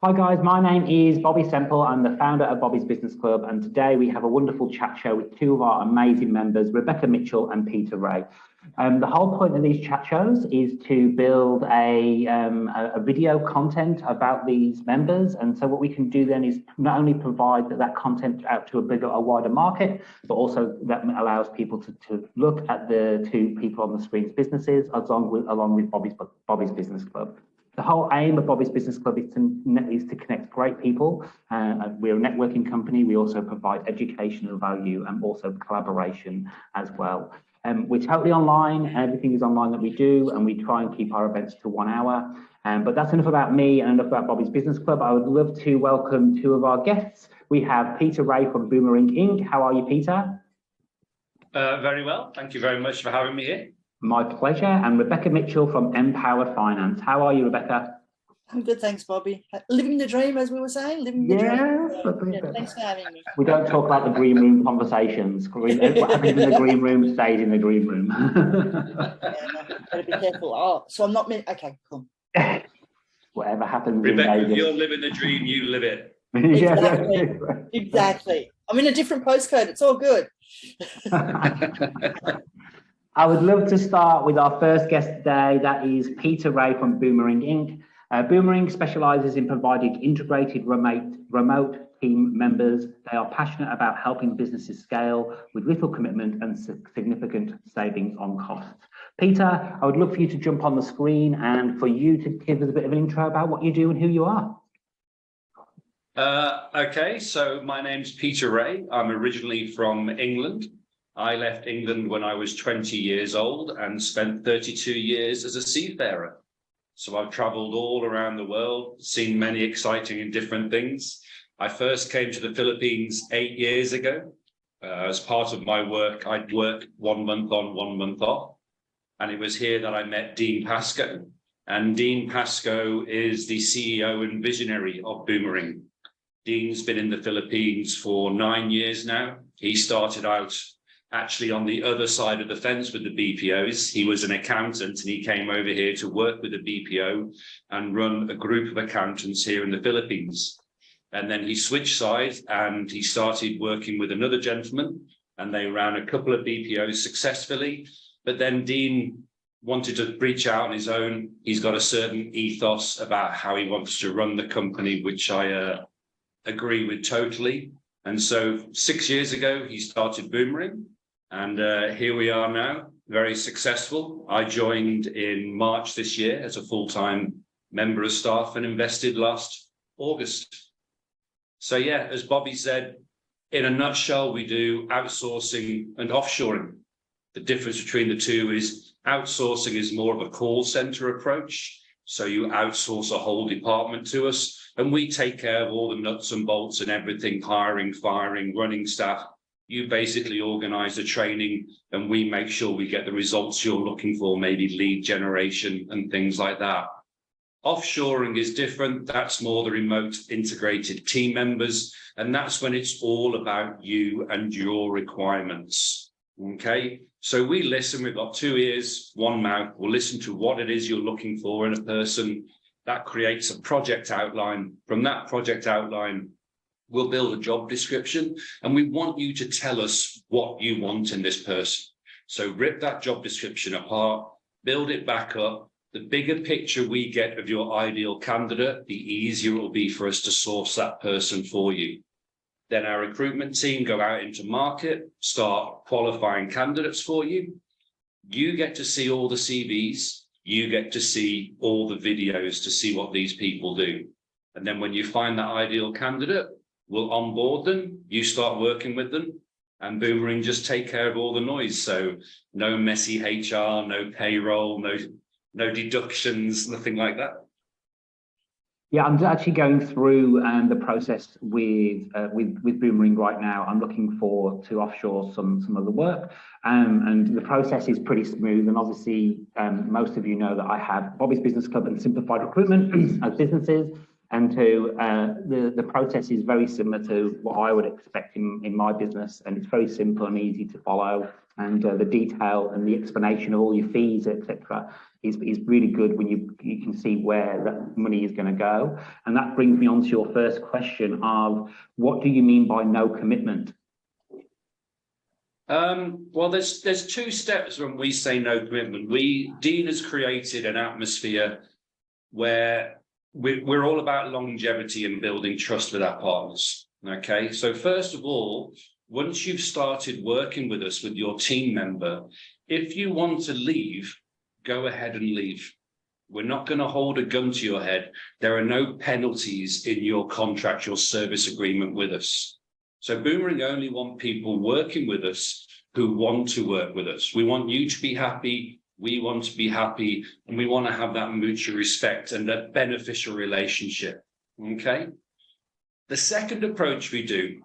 Hi guys, my name is Bobby Semple. I'm the founder of Bobby's Business Club, and today we have a wonderful chat show with two of our amazing members, Rebecca Mitchell and Peter Ray. The whole point of these chat shows is to build a video content about these members, and so what we can do then is not only provide that content out to a wider market, but also that allows people to look at the two people on the screen's businesses along with Bobby's Business Club. The whole aim of Bobby's Business Club is to connect great people. We're a networking company. We also provide educational value and also collaboration as well. We're totally online. Everything is online that we do, and we try and keep our events to 1 hour. But that's enough about me and enough about Bobby's Business Club. I would love to welcome two of our guests. We have Peter Ray from Boomerang Inc. How are you, Peter? Very well. Thank you very much for having me here. My pleasure. And Rebecca Mitchell from Empowered Finance. How are you, Rebecca? I'm good, thanks, Bobby. Living the dream, as we were saying. Living the dream. Thanks for having me. We don't talk about the green room conversations. What happens in the green room stays in the green room. Gotta be careful. Oh, so I'm not meant. Okay, cool. Whatever happens. Rebecca, if you're living the dream, you live it. Exactly. Exactly. I'm in a different postcode. It's all good. I would love to start with our first guest today. That is Peter Ray from Boomerang Inc. Boomerang specialises in providing integrated remote team members. They are passionate about helping businesses scale with little commitment and significant savings on costs. Peter, I would love for you to jump on the screen and for you to give us a bit of an intro about what you do and who you are. Okay, so my name's Peter Ray. I'm originally from England. I left England when I was 20 years old and spent 32 years as a seafarer. So I've travelled all around the world, seen many exciting and different things. I first came to the Philippines 8 years ago. As part of my work, I'd work 1 month on, 1 month off. And it was here that I met Dean Pascoe. And Dean Pascoe is the CEO and visionary of Boomerang. Dean's been in the Philippines for 9 years now. He started out actually on the other side of the fence with the BPOs. He was an accountant and he came over here to work with the BPO and run a group of accountants here in the Philippines. And then he switched sides and he started working with another gentleman and they ran a couple of BPOs successfully. But then Dean wanted to reach out on his own. He's got a certain ethos about how he wants to run the company, which I agree with totally. And so 6 years ago, he started Boomerang. And here we are now, very successful. I joined in March this year as a full-time member of staff and invested last August. So yeah, as Bobby said, in a nutshell, we do outsourcing and offshoring. The difference between the two is outsourcing is more of a call center approach. So you outsource a whole department to us and we take care of all the nuts and bolts and everything, hiring, firing, running staff. You basically organize the training and we make sure we get the results you're looking for, maybe lead generation and things like that. Offshoring is different. That's more the remote integrated team members. And that's when it's all about you and your requirements. Okay. So we listen, we've got 2 ears, 1 mouth. We'll listen to what it is you're looking for in a person. That creates a project outline. From that project outline, we'll build a job description and we want you to tell us what you want in this person. So rip that job description apart, build it back up. The bigger picture we get of your ideal candidate, the easier it will be for us to source that person for you. Then our recruitment team go out into market, start qualifying candidates for you. You get to see all the CVs. You get to see all the videos to see what these people do. And then when you find that ideal candidate, we'll onboard them, you start working with them, and Boomerang just take care of all the noise. So no messy HR, no payroll, no deductions, nothing like that. Yeah, I'm actually going through the process with Boomerang right now. I'm looking to offshore some of the work, and the process is pretty smooth. And obviously, most of you know that I have Bobby's Business Club and Simplified Recruitment as businesses. And the process is very similar to what I would expect in my business, and it's very simple and easy to follow. And the detail and the explanation of all your fees, etc., is really good when you can see where that money is going to go. And that brings me on to your first question of what do you mean by no commitment? Well, there's two steps when we say no commitment. Dean has created an atmosphere where we're all about longevity and building trust with our partners. Okay, so first of all, once you've started working with us with your team member, if you want to leave, go ahead and leave. We're not going to hold a gun to your head. There are no penalties in your contract, your service agreement with us. So Boomerang only want people working with us who want to work with us. We want you to be happy. We want to be happy, and we want to have that mutual respect and a beneficial relationship. Okay. The second approach we do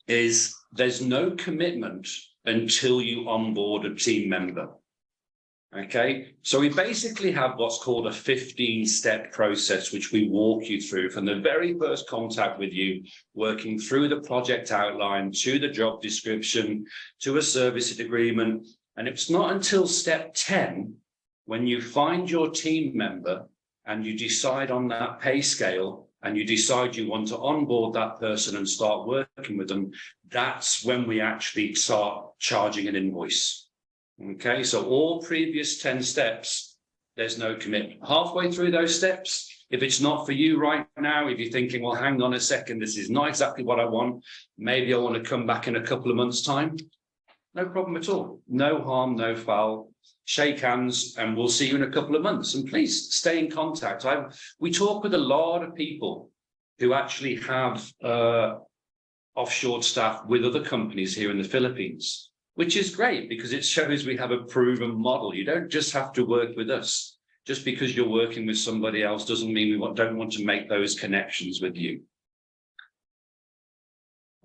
is there's no commitment until you onboard a team member. Okay, so we basically have what's called a 15-step process, which we walk you through from the very first contact with you, working through the project outline, to the job description, to a service agreement. And it's not until step 10, when you find your team member and you decide on that pay scale, and you decide you want to onboard that person and start working with them, that's when we actually start charging an invoice. Okay, so all previous 10 steps, there's no commitment. Halfway through those steps, if it's not for you right now, if you're thinking, well, hang on a second, this is not exactly what I want, maybe I want to come back in a couple of months' time, no problem at all. No harm, no foul. Shake hands, and we'll see you in a couple of months. And please stay in contact. We talk with a lot of people who actually have offshore staff with other companies here in the Philippines, which is great because it shows we have a proven model. You don't just have to work with us. Just because you're working with somebody else doesn't mean we don't want to make those connections with you.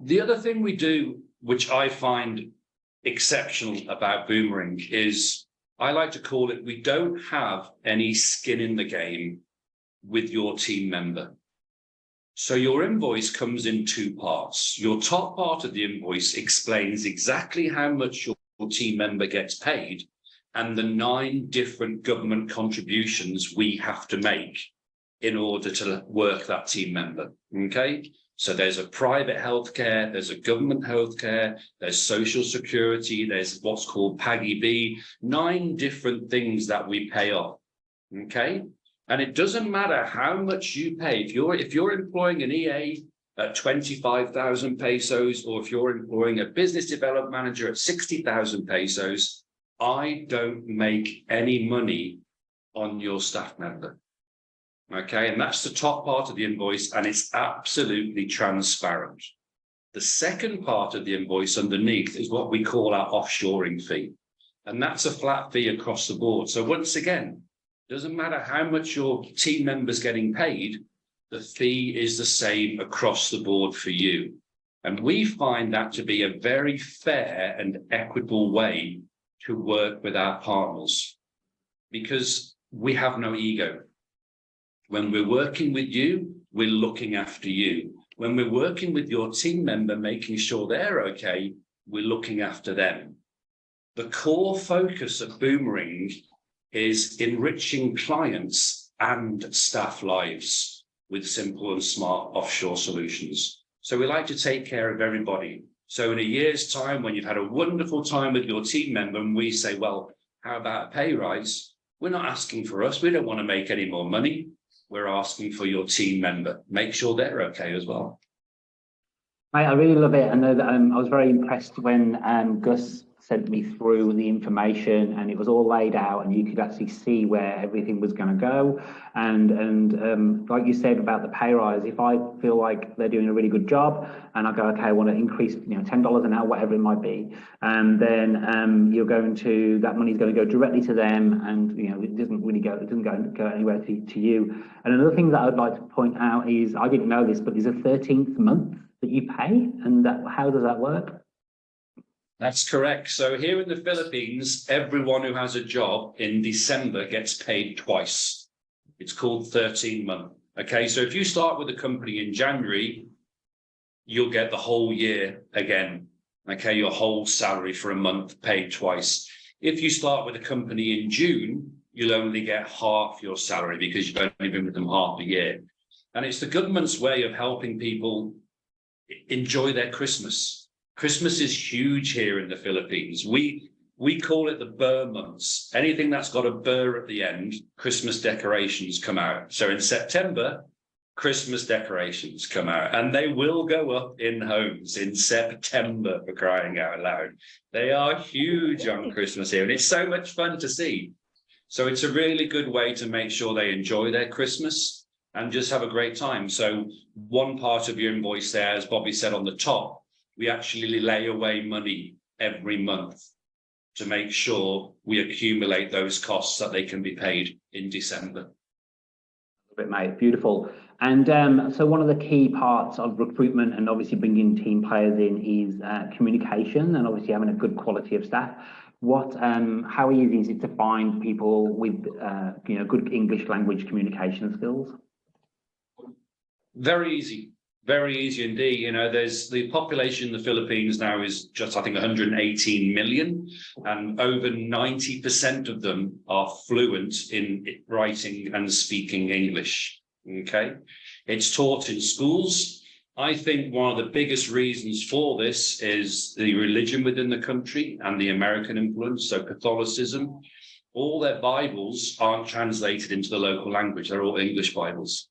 The other thing we do, which I find exceptional about Boomerang, is I like to call it, we don't have any skin in the game with your team member. So your invoice comes in two parts. Your top part of the invoice explains exactly how much your team member gets paid and the 9 different government contributions we have to make in order to work that team member. Okay? So there's a private healthcare, there's a government healthcare, there's social security, there's what's called PAGI B, 9 different things that we pay off. Okay? And it doesn't matter how much you pay. If you're employing an EA at 25,000 pesos, or if you're employing a business development manager at 60,000 pesos, I don't make any money on your staff member. Okay, and that's the top part of the invoice, and it's absolutely transparent. The second part of the invoice underneath is what we call our offshoring fee, and that's a flat fee across the board. So once again, doesn't matter how much your team member's getting paid, the fee is the same across the board for you. And we find that to be a very fair and equitable way to work with our partners, because we have no ego. When we're working with you, we're looking after you. When we're working with your team member, making sure they're okay, we're looking after them. The core focus of Boomerang is enriching clients and staff lives with simple and smart offshore solutions. So we like to take care of everybody. So in a year's time, when you've had a wonderful time with your team member and we say, well, how about a pay rise? We're not asking for us. We don't want to make any more money. We're asking for your team member. Make sure they're okay as well. I really love it. I know that I was very impressed when Gus sent me through the information, and it was all laid out, and you could actually see where everything was going to go. And like you said about the pay rise, if I feel like they're doing a really good job, and I go, okay, I want to increase, $10 an hour, whatever it might be, and then you're going to, that money's going to go directly to them, and it doesn't really go, go anywhere to you. And another thing that I'd like to point out is, I didn't know this, but there's a 13th month that you pay, and how does that work? That's correct. So here in the Philippines, everyone who has a job in December gets paid twice. It's called 13 month. Okay, so if you start with a company in January, you'll get the whole year again. Okay, your whole salary for a month paid twice. If you start with a company in June, you'll only get half your salary because you've only been with them half a year. And it's the government's way of helping people enjoy their Christmas. Christmas is huge here in the Philippines. We call it the Burr months. Anything that's got a burr at the end, Christmas decorations come out. So in September, Christmas decorations come out, and they will go up in homes in September, for crying out loud. They are huge on Christmas here, and it's so much fun to see. So it's a really good way to make sure they enjoy their Christmas and just have a great time. So one part of your invoice there, as Bobby said on the top, we actually lay away money every month to make sure we accumulate those costs that they can be paid in December. Mate, beautiful. And so one of the key parts of recruitment and obviously bringing team players in is communication, and obviously having a good quality of staff. How easy is it to find people with good English language communication skills? Very easy indeed. There's the population in the Philippines now is just, I think, 118 million, and over 90% of them are fluent in writing and speaking English. Okay, it's taught in schools. I think one of the biggest reasons for this is the religion within the country and the American influence. So Catholicism, all their Bibles aren't translated into the local language. They're all English Bibles.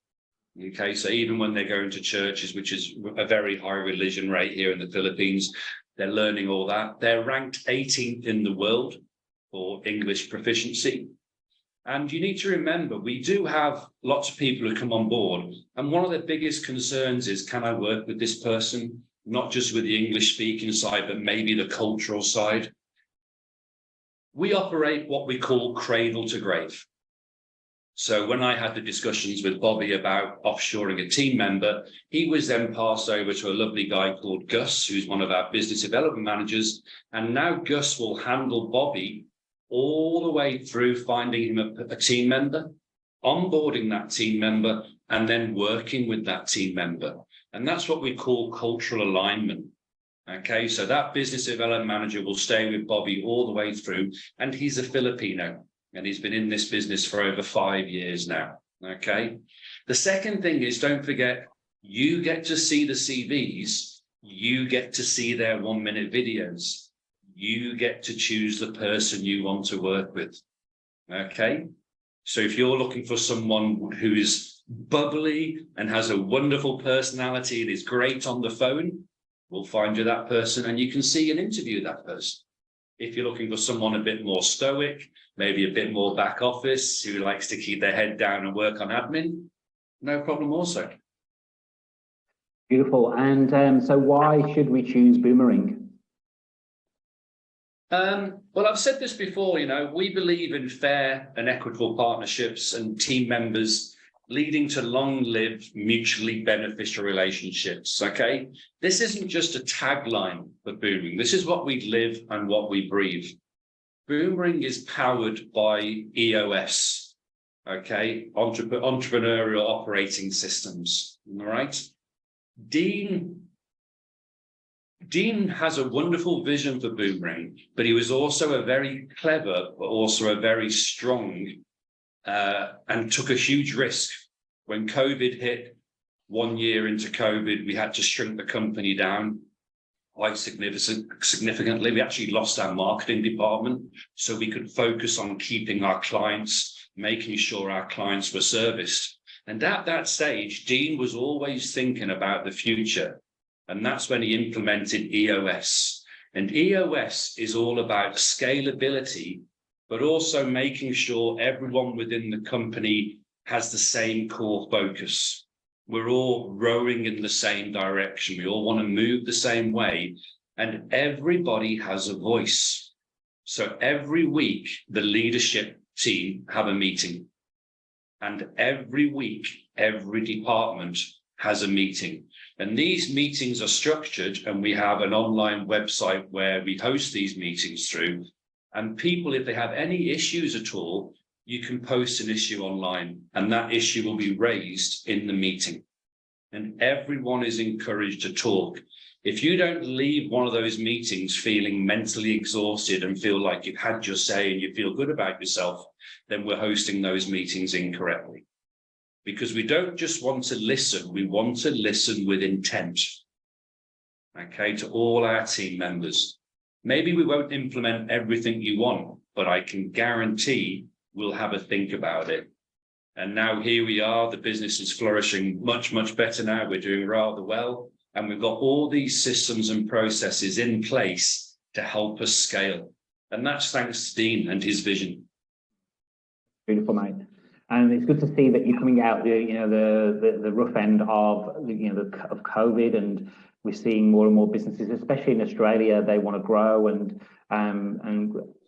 Okay, so even when they're going to churches, which is a very high religion rate here in the Philippines, they're learning all that. They're ranked 18th in the world for English proficiency. And you need to remember, we do have lots of people who come on board. And one of their biggest concerns is, can I work with this person? Not just with the English speaking side, but maybe the cultural side. We operate what we call cradle to grave. So when I had the discussions with Bobby about offshoring a team member, he was then passed over to a lovely guy called Gus, who's one of our business development managers. And now Gus will handle Bobby all the way through finding him a team member, onboarding that team member, and then working with that team member. And that's what we call cultural alignment. Okay, so that business development manager will stay with Bobby all the way through, and he's a Filipino, and he's been in this business for over 5 years now. Okay, the second thing is, don't forget, you get to see the CVs, you get to see their 1-minute videos. You get to choose the person you want to work with. Okay, so if you're looking for someone who is bubbly and has a wonderful personality and is great on the phone, we'll find you that person, and you can see and interview that person. If you're looking for someone a bit more stoic, maybe a bit more back office, who likes to keep their head down and work on admin, no problem also. Beautiful. And so why should we choose Boomerang? Well, I've said this before, we believe in fair and equitable partnerships and team members leading to long-lived, mutually beneficial relationships, okay? This isn't just a tagline for Boomerang. This is what we live and what we breathe. Boomerang is powered by EOS, okay? Entrepreneurial Operating Systems, all right? Dean has a wonderful vision for Boomerang, but he was also a very clever, but also a very strong, and took a huge risk. When COVID hit, 1 year into COVID, we had to shrink the company down quite significantly. We actually lost our marketing department, so we could focus on keeping our clients, making sure our clients were serviced. And at that stage, Dean was always thinking about the future. And that's when he implemented EOS. And EOS is all about scalability, but also making sure everyone within the company has the same core focus. We're all rowing in the same direction. We all want to move the same way, and everybody has a voice. So every week, the leadership team have a meeting, and every week, every department has a meeting. And these meetings are structured, and we have an online website where we host these meetings through. And people, if they have any issues at all, you can post an issue online and that issue will be raised in the meeting. And everyone is encouraged to talk. If you don't leave one of those meetings feeling mentally exhausted and feel like you've had your say and you feel good about yourself, then we're hosting those meetings incorrectly. Because we don't just want to listen, we want to listen with intent. Okay, to all our team members. Maybe we won't implement everything you want, but I can guarantee we'll have a think about it. And now here we are, the business is flourishing much, much better now. We're doing rather well. And we've got all these systems and processes in place to help us scale. And that's thanks to Dean and his vision. Beautiful, mate. And it's good to see that you're coming out the rough end of of COVID, and we're seeing more and more businesses, especially in Australia, they want to grow, and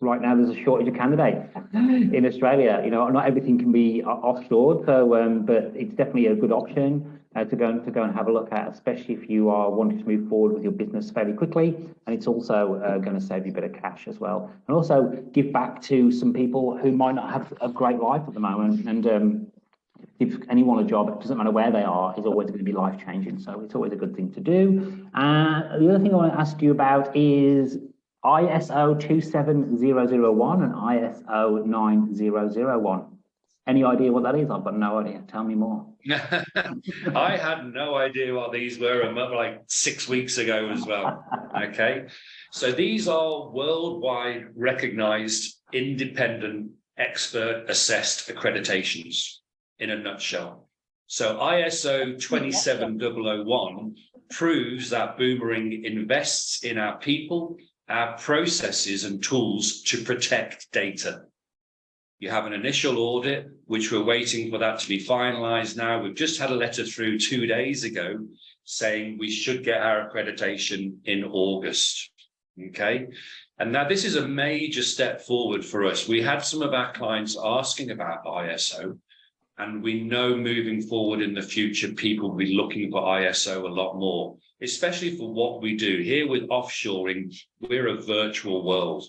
right now there's a shortage of candidates in Australia. Not everything can be offshore, so but it's definitely a good option to go and have a look at, especially if you are wanting to move forward with your business fairly quickly. And it's also going to save you a bit of cash as well, and also give back to some people who might not have a great life at the moment. And if anyone a job, it doesn't matter where they are, is always going to be life-changing. So it's always a good thing to do. The other thing I want to ask you about is ISO 27001 and ISO 9001. Any idea what that is? I've got no idea. Tell me more. I had no idea what these were like 6 weeks ago as well. Okay. So these are worldwide recognized, independent, expert assessed accreditations in a nutshell. So ISO 27001 proves that Boomerang invests in our people, our processes and tools to protect data. You have an initial audit, which we're waiting for that to be finalized now. We've just had a letter through 2 days ago saying we should get our accreditation in August. Okay. And now this is a major step forward for us. We had some of our clients asking about ISO, and we know moving forward in the future, people will be looking for ISO a lot more, especially for what we do here with offshoring. We're a virtual world.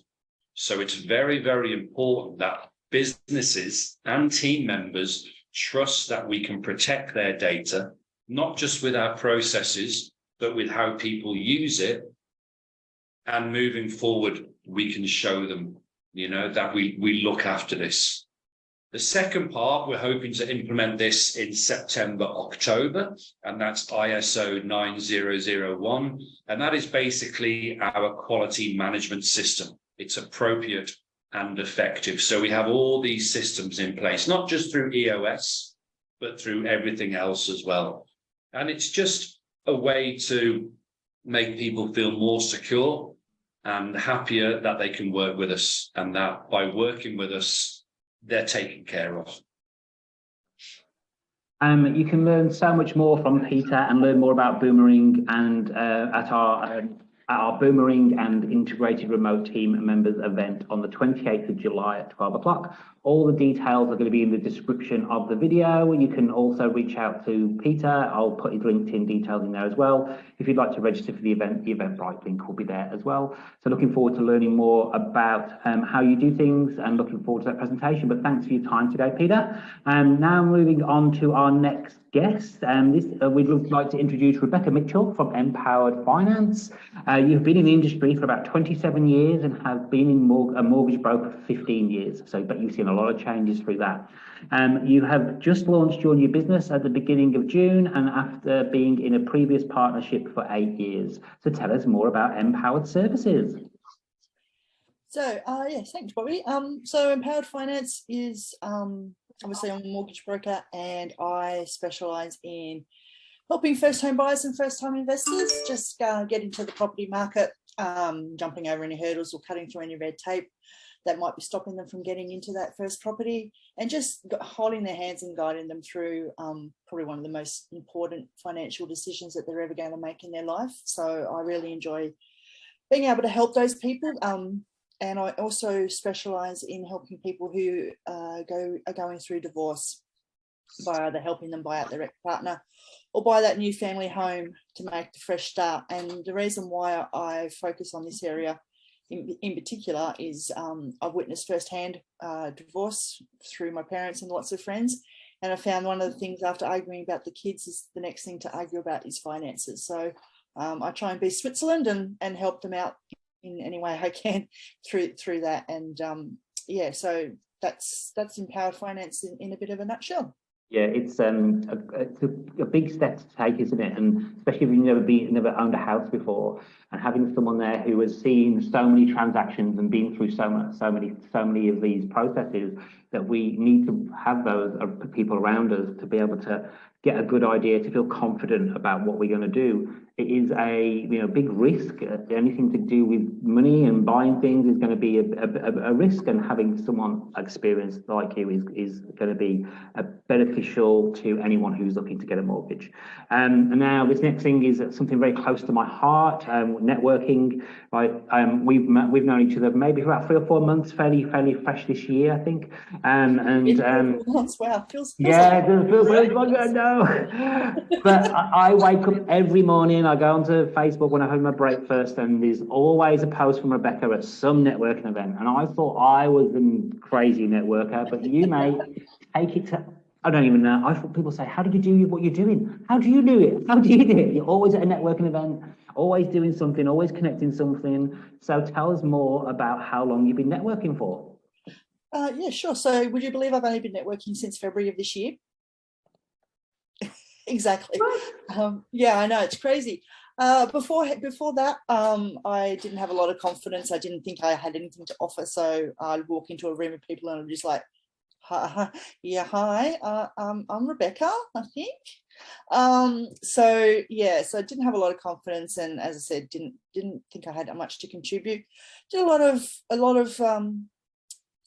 So it's very, very important that businesses and team members trust that we can protect their data, not just with our processes, but with how people use it. And moving forward, we can show them, that we look after this. The second part, we're hoping to implement this in September, October, and that's ISO 9001. And that is basically our quality management system. It's appropriate and effective. So we have all these systems in place, not just through EOS, but through everything else as well. And it's just a way to make people feel more secure and happier that they can work with us, and that by working with us, they're taken care of. You can learn so much more from Peter and learn more about Boomerang and at our Boomerang and Integrated Remote Team Members event on the 28th of July at 12 o'clock. All the details are going to be in the description of the video. You can also reach out to Peter. I'll put his LinkedIn details in there as well. If you'd like to register for the Eventbrite link will be there as well. So looking forward to learning more about how you do things, and looking forward to that presentation. But thanks for your time today, Peter. Now moving on to our next guest. We'd like to introduce Rebecca Mitchell from Empowered Finance. You've been in the industry for about 27 years and have been in a mortgage broker for 15 years. So, but you've seen a lot of changes through that. You have just launched your new business at the beginning of June, and after being in a previous partnership for 8 years. So tell us more about Empowered Services. So, yes, thanks, Bobby. So Empowered Finance is obviously I'm a mortgage broker, and I specialise in helping first home buyers and first time investors just get into the property market, jumping over any hurdles or cutting through any red tape that might be stopping them from getting into that first property, and just holding their hands and guiding them through probably one of the most important financial decisions that they're ever going to make in their life. So I really enjoy being able to help those people. And I also specialise in helping people who are going through divorce by either helping them buy out their ex-partner or buy that new family home to make the fresh start. And the reason why I focus on this area in particular is I've witnessed firsthand divorce through my parents and lots of friends. And I found one of the things after arguing about the kids is the next thing to argue about is finances. So I try and be Switzerland and help them out in any way I can through that. And yeah, so that's empowered finance in a bit of a nutshell. Yeah, it's a big step to take, isn't it? And especially if you've never owned a house before, and having someone there who has seen so many transactions and been through so many of these processes, that we need to have those people around us to be able to get a good idea, to feel confident about what we're going to do. It is a big risk. Anything to do with money and buying things is going to be a risk, and having someone experienced like you is going to be beneficial to anyone who's looking to get a mortgage. And now this next thing is something very close to my heart. Networking. We've known each other maybe for about 3 or 4 months, fairly fresh this year, I think. Wow, feels yeah, like it feels really long ago. But I wake up every morning, I go onto Facebook when I have my breakfast, and there's always a post from Rebecca at some networking event. And I thought I was a crazy networker, but you, mate, take it to, I don't even know. I thought people say, how did you do what you're doing? How do you do it? How do you do it? You're always at a networking event, always doing something, always connecting something. So tell us more about how long you've been networking for. Yeah, sure. So would you believe I've only been networking since February of this year? Exactly. Yeah, I know, it's crazy. Before that, I didn't have a lot of confidence. I didn't think I had anything to offer. So I'd walk into a room of people and I'm just like, hi, I'm Rebecca, I think. So yeah, so I didn't have a lot of confidence, and as I said, didn't think I had much to contribute. Did a lot of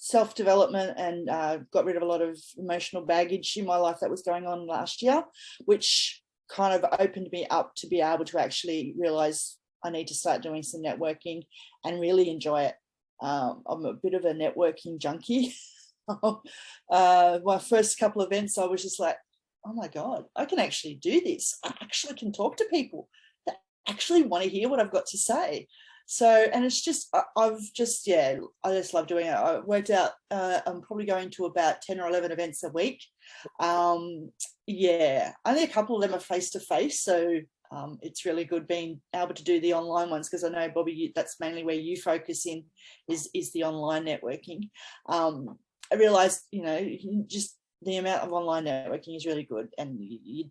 self-development, and got rid of a lot of emotional baggage in my life that was going on last year, which kind of opened me up to be able to actually realize I need to start doing some networking and really enjoy it. I'm a bit of a networking junkie. My first couple of events, I was just like, oh my God, I can actually do this. I actually can talk to people that actually want to hear what I've got to say. So, and it's just, I just love doing it. I worked out, I'm probably going to about 10 or 11 events a week. Yeah, only a couple of them are face-to-face. So it's really good being able to do the online ones, because I know, Bobby, that's mainly where you focus in, is the online networking. I realized, just the amount of online networking is really good, and you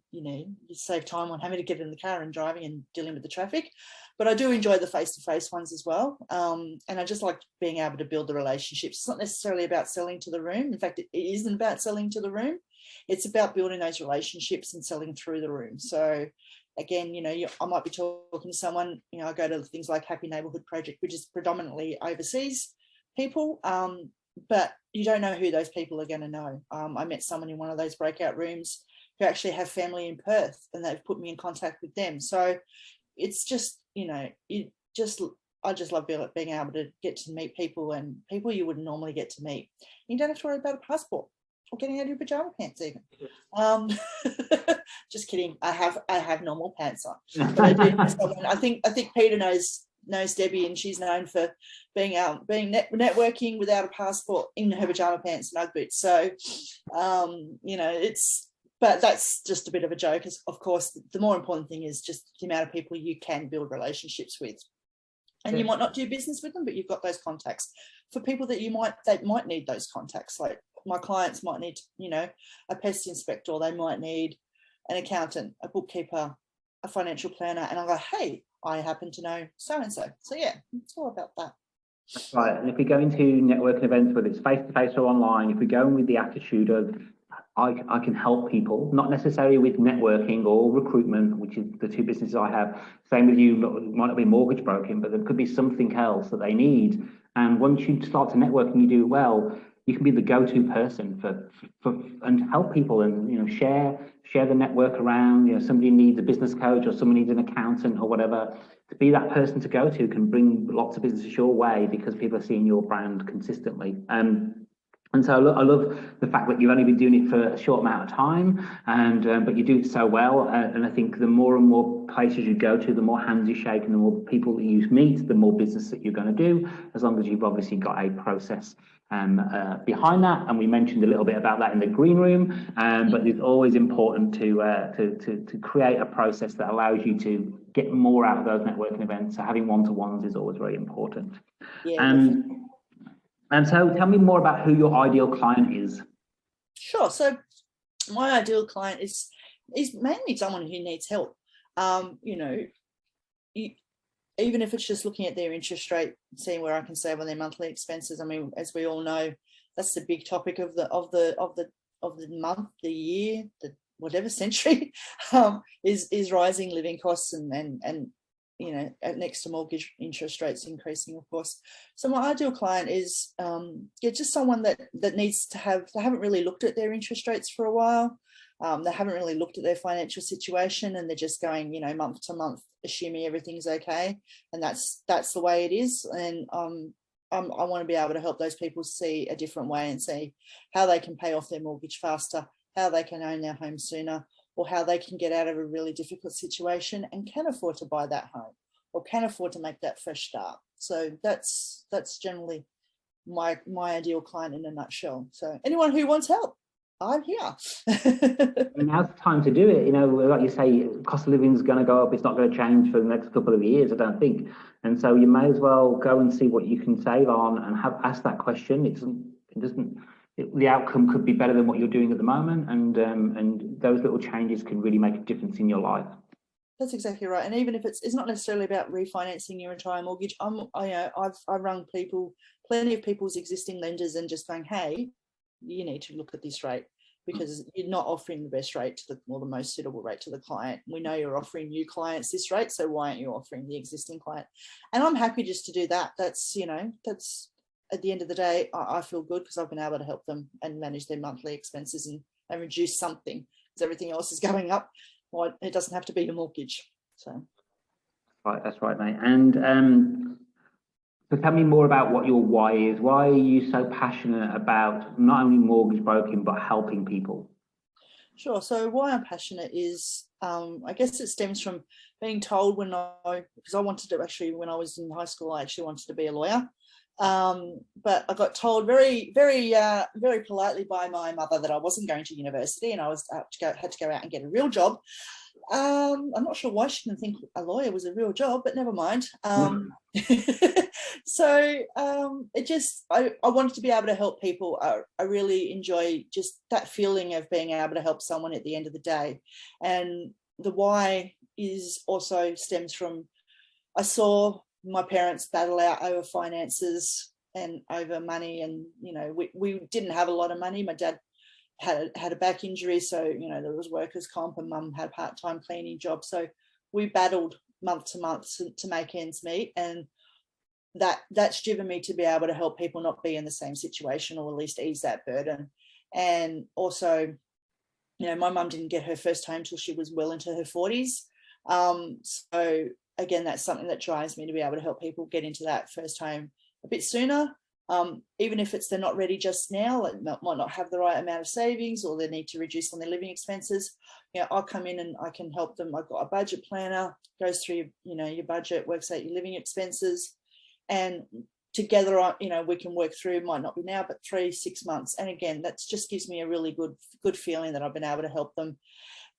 save time on having to get in the car and driving and dealing with the traffic. But I do enjoy the face-to-face ones as well, and I just like being able to build the relationships. It's not necessarily about selling to the room. In fact, it isn't about selling to the room. It's about building those relationships and selling through the room. So again, I might be talking to someone, I go to things like Happy Neighbourhood Project, which is predominantly overseas people, but you don't know who those people are going to know. I met someone in one of those breakout rooms who actually have family in Perth, and they've put me in contact with them. So it's just, I just love being able to get to meet people, and people you wouldn't normally get to meet. You don't have to worry about a passport or getting out of your pajama pants even. Just kidding. I have normal pants on. But I think Peter knows Debbie, and she's known for being networking without a passport in her pajama pants and Ugg boots. So but that's just a bit of a joke. Of course, the more important thing is just the amount of people you can build relationships with. And you might not do business with them, but you've got those contacts. For people that might need those contacts, like my clients might need, a pest inspector, or they might need an accountant, a bookkeeper, a financial planner, and I go, hey, I happen to know so-and-so. So yeah, it's all about that. Right, and if we go into networking events, whether it's face-to-face or online, if we go in with the attitude of, I can help people, not necessarily with networking or recruitment, which is the two businesses I have. Same with you, might not be mortgage broking, but there could be something else that they need. And once you start to network and you do it well, you can be the go-to person for and help people, and share the network around. Somebody needs a business coach, or somebody needs an accountant or whatever. To be that person to go to can bring lots of businesses your way, because people are seeing your brand consistently. And so I love the fact that you've only been doing it for a short amount of time, and but you do it so well. And I think the more and more places you go to, the more hands you shake, and the more people that you meet, the more business that you're going to do. As long as you've obviously got a process behind that. And we mentioned a little bit about that in the green room. But it's always important to create a process that allows you to get more out of those networking events. So having one-to-ones is always very important. Yeah. And so tell me more about who your ideal client is. Sure. So my ideal client is mainly someone who needs help. Even if it's just looking at their interest rate, seeing where I can save on their monthly expenses. I mean, as we all know, that's the big topic of the month, the year, the whatever century, is rising living costs and next to mortgage interest rates increasing, of course. So my ideal client is just someone that needs to they haven't really looked at their interest rates for a while. They haven't really looked at their financial situation, and they're just going, month to month, assuming everything's okay. And that's the way it is. And I want to be able to help those people see a different way and see how they can pay off their mortgage faster, how they can own their home sooner, or how they can get out of a really difficult situation and can afford to buy that home or can afford to make that fresh start. So that's generally my ideal client in a nutshell. So anyone who wants help, I'm here. Now's the time to do it. Like you say, cost of living is going to go up. It's not going to change for the next couple of years, I don't think. And so you may as well go and see what you can save on and ask that question. The outcome could be better than what you're doing at the moment, and those little changes can really make a difference in your life. That's exactly right. And even if it's not necessarily about refinancing your entire mortgage, I've rung plenty of people's existing lenders and just going, hey, you need to look at this rate because you're not offering the best rate to the most suitable rate to the client. We know you're offering new clients this rate, so why aren't you offering the existing client? And I'm happy just to do that. That's at the end of the day, I feel good because I've been able to help them and manage their monthly expenses and reduce something because everything else is going up. Well, it doesn't have to be a mortgage. So, right, that's right, mate. And so tell me more about what your why is. Why are you so passionate about not only mortgage broking but helping people? Sure. So why I'm passionate is, I guess it stems from being told because I wanted to actually, when I was in high school, I actually wanted to be a lawyer. But I got told very, very, very politely by my mother that I wasn't going to university and I had to go out and get a real job. I'm not sure why she didn't think a lawyer was a real job, but never mind. So I wanted to be able to help people. I really enjoy just that feeling of being able to help someone at the end of the day. And the why is also stems from, I saw my parents battle out over finances and over money. And, we didn't have a lot of money. My dad had a back injury. So, there was workers' comp and mum had a part-time cleaning job. So we battled month to month to make ends meet. And that's driven me to be able to help people not be in the same situation or at least ease that burden. And also, my mum didn't get her first home till she was well into her 40s. So again, that's something that drives me to be able to help people get into that first home a bit sooner. Even if they're not ready just now, like might not have the right amount of savings or they need to reduce on their living expenses. I'll come in and I can help them. I've got a budget planner, goes through, your budget, works out your living expenses, and together, we can work through, might not be now, but 3-6 months. And again, that just gives me a really good feeling that I've been able to help them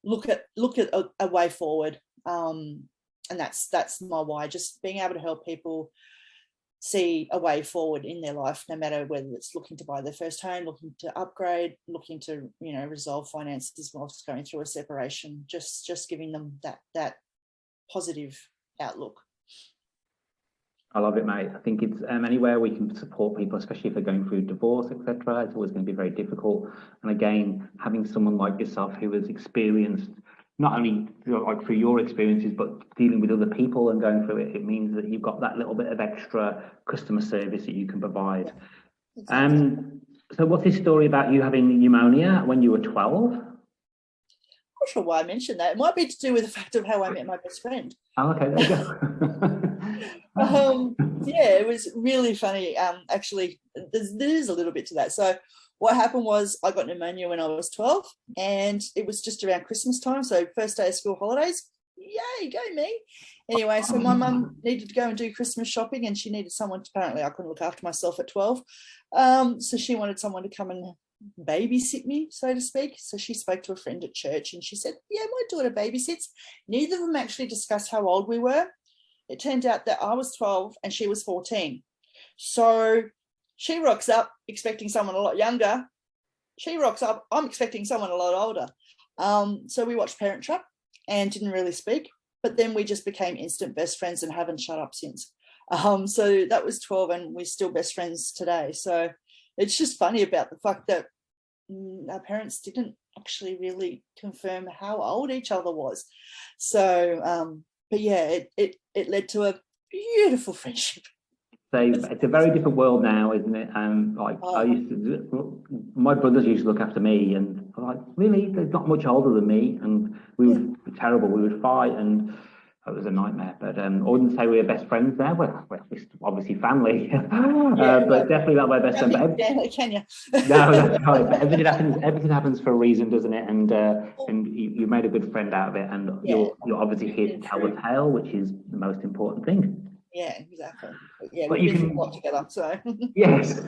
look at a way forward. And that's my why, just being able to help people see a way forward in their life, no matter whether it's looking to buy their first home, looking to upgrade, looking to, resolve finances whilst going through a separation, just giving them that positive outlook. I love it, mate. I think it's anywhere we can support people, especially if they're going through divorce, etc. It's always going to be very difficult. And again, having someone like yourself who has experienced not only through your experiences, but dealing with other people and going through it, it means that you've got that little bit of extra customer service that you can provide. Exactly. So what's this story about you having pneumonia when you were 12? not sure why I mentioned that. It might be to do with the fact of how I met my best friend. Oh, okay, there you go. Yeah, it was really funny. Actually, there's a little bit to that. So what happened was I got pneumonia when I was 12, and it was just around Christmas time. So first day of school holidays. Yay, go me. Anyway, so my mum needed to go and do Christmas shopping, and she needed someone to, apparently I couldn't look after myself at 12. So she wanted someone to come and babysit me, so to speak. So she spoke to a friend at church, and she said, yeah, my daughter babysits. Neither of them actually discussed how old we were. It turned out that I was 12 and she was 14. So she rocks up expecting someone a lot younger. She rocks up, I'm expecting someone a lot older. So we watched Parent Trap and didn't really speak, but then we just became instant best friends and haven't shut up since. So that was 12, and we're still best friends today. So it's just funny about the fact that our parents didn't actually really confirm how old each other was. So, but yeah, it led to a beautiful friendship. So it's a very different world now, isn't it? I used to, my brothers used to look after me, and I'm like, really, they're not much older than me, and we would be terrible. We would fight, and it was a nightmare. But I wouldn't say we were best friends there. We're obviously family, but definitely not my best friend. Can you? No, that's right. But everything happens for a reason, doesn't it? And you made a good friend out of it, and you're obviously here to tell the tale, which is the most important thing. Yeah, exactly. Yeah, but we've been through a lot together, so. Yes,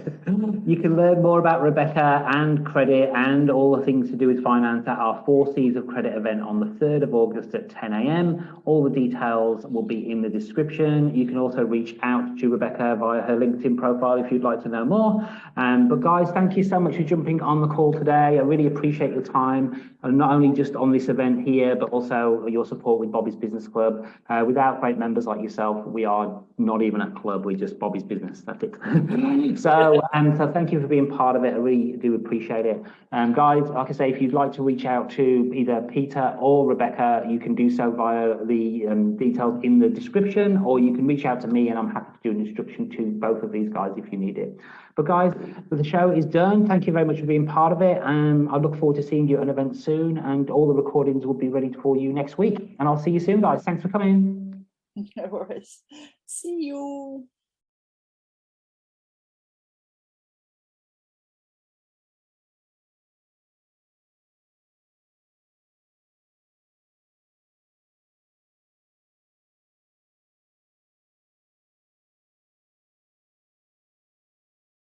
you can learn more about Rebecca and credit and all the things to do with finance at our 4 C's of Credit event on the 3rd of August at 10 a.m. All the details will be in the description. You can also reach out to Rebecca via her LinkedIn profile if you'd like to know more. But guys, thank you so much for jumping on the call today. I really appreciate your time, and not only just on this event here, but also your support with Bobby's Business Club. Without great members like yourself, we are not even a club, we're just Bobby's Business, that's it. So thank you for being part of it. I really do appreciate it. Guys, like I say, if you'd like to reach out to either Peter or Rebecca, you can do so via the details in the description, or you can reach out to me, and I'm happy to do an instruction to both of these guys if you need it. But guys, the show is done. Thank you very much for being part of it. I look forward to seeing you at an event soon, and all the recordings will be ready for you next week. And I'll see you soon, guys. Thanks for coming. No worries. See you.